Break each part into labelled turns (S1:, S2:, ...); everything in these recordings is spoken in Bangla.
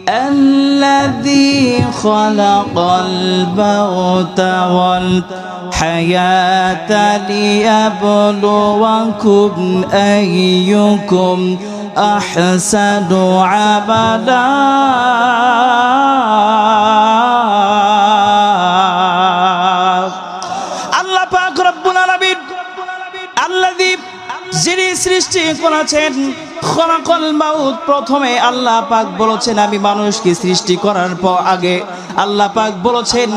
S1: الذي خلق الموت والحياة ليبلوكم أيكم أحسن عملا আল্লাহ পাক রব্বুল আলামিন আল্লাযী যিনি সৃষ্টি করেছেন খলাকাল মাউত প্রথমে আল্লাহ পাক বলেছেন আমি মানুষকে সৃষ্টি করার পর আগে আল্লাহ পাক বলেছেন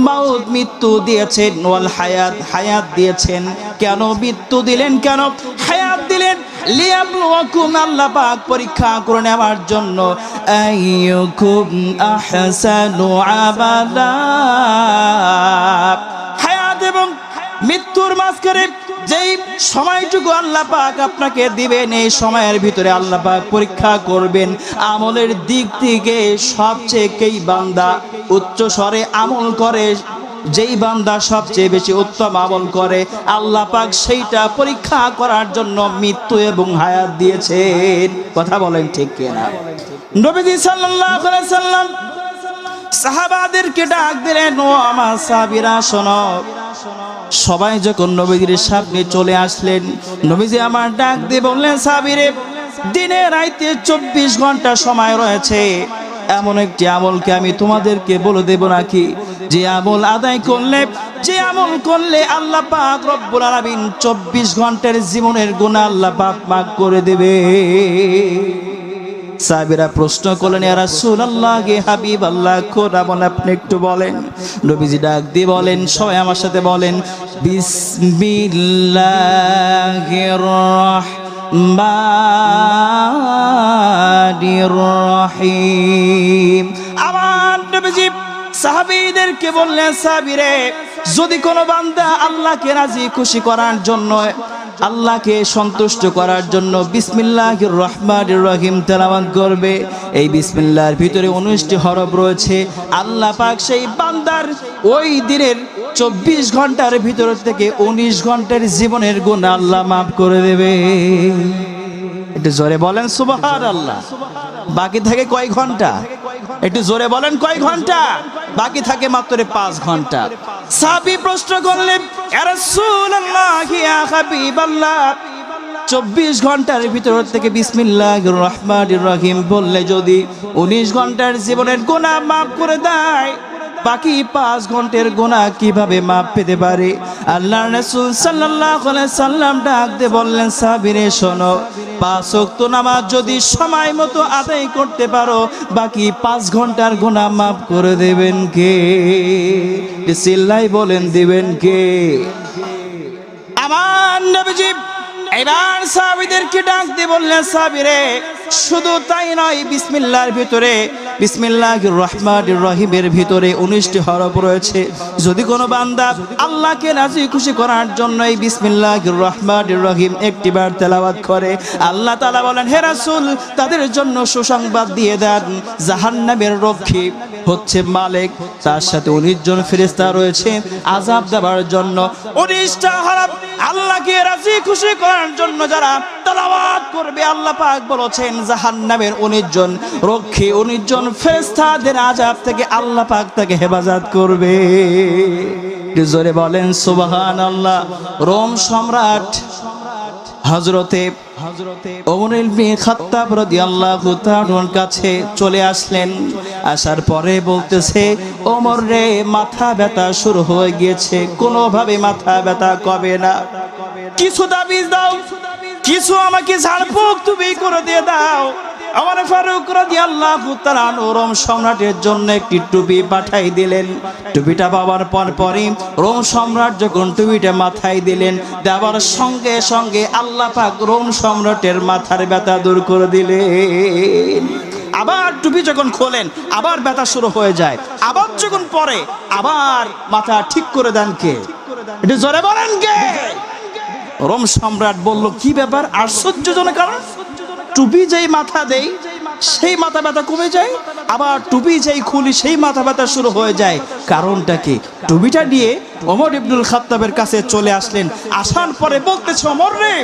S1: মাউত মৃত্যু দিয়েছেন ওয়াল হায়াত হায়াত দিয়েছেন কেন মৃত্যু দিলেন কেন হায়াত দিলেন লিয়াবলুয়াকুম আল্লাহ পাক পরীক্ষা করে নেওয়ার জন্য আইয়ুকুম আহসানু আমালা হায়াত এবং মৃত্যুর মাঝখানে যেই সময়টুকু আল্লাহ পাক আপনাকে দিবেন এই সময়ের ভিতরে আল্লাহ পাক পরীক্ষা করবেন আমলের দিক থেকে সবচেয়ে কেই বান্দা উচ্চ স্বরে আমল করে যেই বান্দা সবচেয়ে বেশি উত্তম আমল করে আল্লাহ পাক সেইটা পরীক্ষা করার জন্য মৃত্যু এবং হায়াত দিয়েছেন কথা বলেন ঠিক কিনা নবীজি সাল্লাল্লাহু আলাইহি সাল্লাম সাহাবাদেরকে ডাক দিলেন ও আমার সাহাবীরা শোনো সবাই যখন নবীজির সামনে চলে আসলেন নবীজি আমার ডাক দিয়ে বললেন সাহাবীরে দিনে রাতে 24 ঘন্টা সময় রয়েছে এমন একটি আমলকে আমি তোমাদেরকে বলে দেব নাকি যে আমল আদায় করলে যে আমল করলে আল্লাহ পাক রব্বুল আলামিন 24 ঘন্টার জীবনের গুনাহ আল্লাহ পাক মাফ করে দেবে সাহাবীরা প্রশ্ন করলেন ইয়া রাসূলুল্লাহ গে হাবিবাল্লাহ কোন আমল আপনি একটু বলেন নবীজি ডাক দিয়ে বলেন সবাই আমার সাথে বলেন বিসমিল্লাহির রহমানির রহিম আমার নবীজি সাহাবীদেরকে বললেন সাহাবীরে যদি কোনো বান্দা আল্লাহকে রাজি খুশি করার জন্য আল্লাহকে সন্তুষ্ট করার জন্য বিসমিল্লাহির রহমানির রহিম তেলাওয়াত করবে এই বিসমিল্লাহর ভিতরে 19টি হরফ রয়েছে আল্লাহ পাক সেই বান্দার ওই দিনের 24 ঘন্টার ভিতর থেকে 19 ঘন্টার জীবনের গুনাহ আল্লাহ maaf করে দেবে একটু জোরে বলেন সুবহানাল্লাহ বাকি থাকে কয় ঘন্টা একটু জোরে বলেন কয় ঘন্টা বাকি থাকে মাত্র 5 ঘন্টা সাহাবী প্রশ্ন করলেন ইয়া রাসূলুল্লাহ ইয়া হাবিবাল্লাহ 24 ঘন্টার ভিতর থেকে বিসমিল্লাহির রহমানির রহিম বললে যদি 19 ঘন্টার জীবনের গুনাহ maaf করে দেয় বাকি 5 ঘন্টার গুনাহ কিভাবে maaf পেতে পারে আল্লাহর রাসূল সাল্লাল্লাহু আলাইহি সাল্লাম ডাক দিয়ে বললেন সাহাবীরে শোনো 5 ওয়াক্ত নামাজ যদি সময় মতো আদায় করতে পারো বাকি 5 ঘন্টার গুনাহ maaf করে দেবেন কে বিসমিল্লাহ বলেন দিবেন কে আমার নবীজি এবার সাহাবীদেরকে ডাক দিয়ে বললেন সাহাবীরে শুধু তাই নয় বিসমিল্লাহর ভিতরে বিসমিল্লাহির রহমানির রহিমের ভিতরে 19টি হরফ রয়েছে যদি কোনো বান্দা আল্লাহকে রাজি খুশি করার জন্য এই বিসমিল্লাহির রহমানির রহিম একটিবার তেলাওয়াত করে আল্লাহ তাআলা বলেন হে রাসূল তাদের জন্য সুসংবাদ দিয়ে দেন জাহান্নামের রক্ষী হচ্ছে মালিক তার সাথে 19 জন ফেরেশতা রয়েছে আযাব দেওয়ার জন্য 19টা হরফ আল্লাহকে রাজি খুশি করার জন্য যারা তেলাওয়াত করবে আল্লাহ পাক বলেছেন জাহান্নামের 19 জন রক্ষী 19 জন ফেরেশতাদের আযাব থেকে আল্লাহ পাক তাকে হেফাজত করবে জোরে বলেন সুবহানাল্লাহ রোম সম্রাট হযরতে ওমর ইবনে খাত্তাব রাদিয়াল্লাহু তাআলার কাছে চলে আসলেন আসার পরে বলতেছে ওমর রে মাথা ব্যথা শুরু হয়ে গিয়েছে কোনোভাবে মাথা ব্যথা কমে না কিছু তাবিজ দাও কিছু আমাকে ঝাড়ফুঁক তুমি করে দিয়ে দাও ওমর ফারুক রাদিয়াল্লাহু তাআলা রোম সম্রাটের জন্য একটি টুপি পাঠাই দিলেন টুপিটা পাওয়ার পরই রোম সম্রাট যখন টুপিটা মাথায় দিলেন দেওয়ার সঙ্গে সঙ্গে আল্লাহ পাক রোম সম্রাটের মাথার ব্যথা দূর করে দিলেন আবার টুপি যখন খোলেন আবার ব্যথা শুরু হয়ে যায় আবার যখন পরে আবার মাথা ঠিক করে দেন কে এটা জোরে বলেন কে রোম সম্রাট বলল কি ব্যাপার আশ্চর্যজনক কারণ টুপি যেই মাথা দেই সেই মাথা ব্যথা কমে যায় আবার টুপি যেই খুলি সেই মাথা ব্যথা শুরু হয়ে যায় কারণটা কি টুপিটা নিয়ে ওমর ইবনুল খাত্তাবের কাছে চলে আসলেন আসার পরে বলতেছে ওমর রে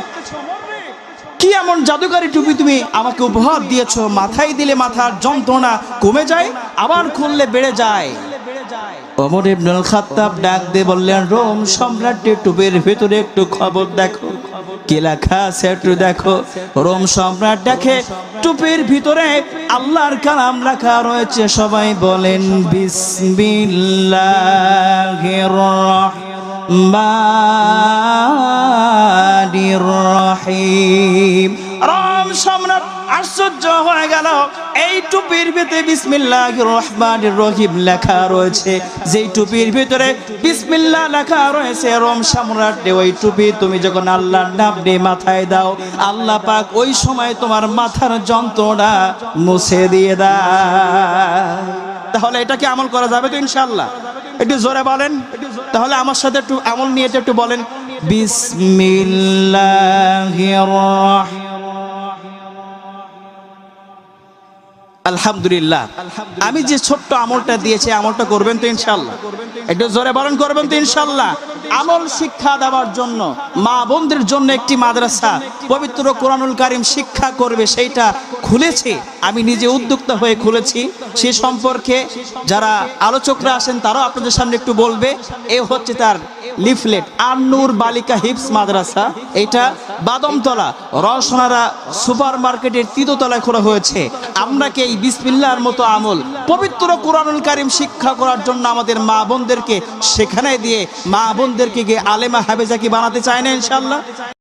S1: কি এমন জাদুকারী টুপি তুমি আমাকে উপহার দিয়েছো, মাথায় দিলে মাথার যন্ত্রণা কমে যায়, আবার খুললে বেড়ে যায়। ওমর ইবনুল খাত্তাব ডাক দিয়ে বললেন, রোম সম্রাটের টুপির ভিতরে একটু খবর দেখো, কি লেখা আছে একটু দেখো। রোম সম্রাট দেখে টুপির ভিতরে আল্লাহর কালাম লেখা রয়েছে। সবাই বলেন বিসমিল্লাহির রহমানির রহিম। রোম সম্রাট আশ্চর্য হয়ে গেল, এই টুপির ভিতরে বিসমিল্লাহির রহমানির রহিম লেখা রয়েছে। যেই টুপির ভিতরে বিসমিল্লাহ লেখা রয়েছে, রোম সম্রাট ওই টুপি তুমি যখন আল্লাহর নাম নিয়ে মাথায় দাও, আল্লাহ পাক ওই সময় তোমার মাথার যন্ত্রণা মুছে দিয়ে দেয়। তাহলে এটাকে আমল করা যাবে তো ইনশাআল্লাহ? একটু জোরে বলেন, তাহলে আমার সাথে একটু আমল নিয়ে একটু বলেন বিসমিল্লাহির আলহামদুলিল্লাহ। আমি যে ছোট্ট আমলটা দিয়েছি, আমলটা করবেন তো ইনশাআল্লাহ? একটু জোরে বলেন, করবেন তো ইনশাআল্লাহ? আমল শিক্ষা দেওয়ার জন্য মা বোনদের জন্য একটি মাদ্রাসা পবিত্র কোরআনুল কারীম শিক্ষা করবে, সেইটা খুলেছি, আমি নিজে উদ্যোক্তা হয়ে খুলেছি। সে সম্পর্কে যারা আলোচকরা আসেন তারাও আপনাদের সামনে একটু বলবে। এ হচ্ছে তার লিফলেট, আন-নূর বালিকা হিফজ মাদ্রাসা। এটা বাদমতলা রওশনারা সুপার মার্কেটের তৃতীয়তলায় খোলা হয়েছে। আমরা কি এই বিসমিল্লাহর মতো আমল পবিত্র কোরআনুল কারীম শিক্ষা করার জন্য আমাদের মা বোনদেরকে সেখানে দিয়ে মা বোনদেরকে গিয়ে আলেমা হাফেজা কি বানাতে চায় না ইনশাআল্লাহ?